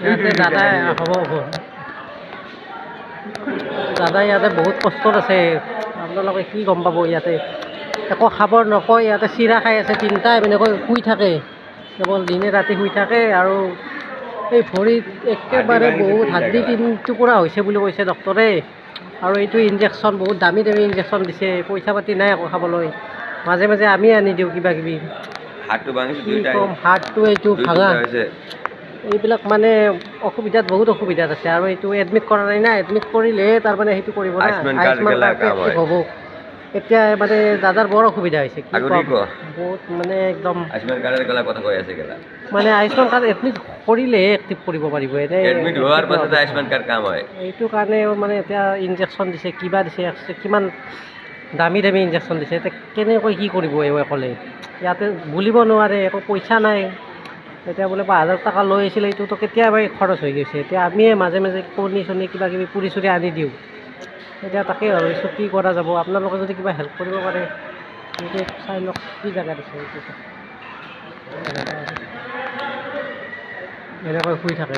ইয়াতে দাদাই হ'ব দাদা ইয়াতে বহুত কষ্টত আছে আপোনালোকে কি গম পাব ইয়াতে একো খাবৰ নকয় ইয়াতে চিৰা খাই আছে তিনিটা এনেকৈ শুই থাকে কেৱল দিনে ৰাতি শুই থাকে আৰু এই ভৰিত একেবাৰে বহুত হাড়দি 3 টুকুৰা হৈছে বুলি কৈছে ডক্টৰে আৰু এইটো ইনজেকশ্যন বহুত দামী ইনজেকশ্যন দিছে পইচা পাতি নাই একো খাবলৈ মাজে মাজে আমি আনি দিওঁ কিবা কিবি হাতটো ভাঙিছে কি কম হাতটো এইটো ভাঙা এইবিলাক মানে অসুবিধাত বহুত অসুবিধাত আছে আৰু এইটো এডমিট কৰা নাই না এডমিট কৰিলেহে তাৰমানে সেইটো কৰিব না আয়ুষ্মান কাৰ্ড হ'ব এতিয়া মানে দাদাৰ বৰ অসুবিধা হৈছে কি কম বহুত মানে একদম আয়ুষ্মান কাৰ্ডৰ গলা কথা কৈ আছে কেলা মানে আয়ুষ্মান কাৰ্ড এডমিট কৰিলেহে এক্টিভ কৰিব পাৰিব এনে এডমিট হোৱাৰ পাছতে আয়ুষ্মান কাৰ্ড কাম হয় এইটো কাৰণে মানে এতিয়া ইনজেকশ্যন দিছে কিবা দিছে কিমান দামী ইনজেকশ্যন দিছে এতিয়া কেনেকৈ কি কৰিব এই অকলে ইয়াতে বুলিব নোৱাৰে একো পইচা নাই এতিয়া বোলে 5000 টকা লৈ আহিছিলে এইটোতো কেতিয়াবাই খৰচ হৈ গৈছে এতিয়া আমিয়ে মাজে মাজে কণী চণী কিবা কিবি পুৰি চুৰি আনি দিওঁ এতিয়া তাকে ভাবিছোঁ কি কৰা যাব আপোনালোকে যদি কিবা হেল্প কৰিব পাৰে এইটো চাই লওক কি জেগা দিছে এইটো এনেকৈ শুই থাকে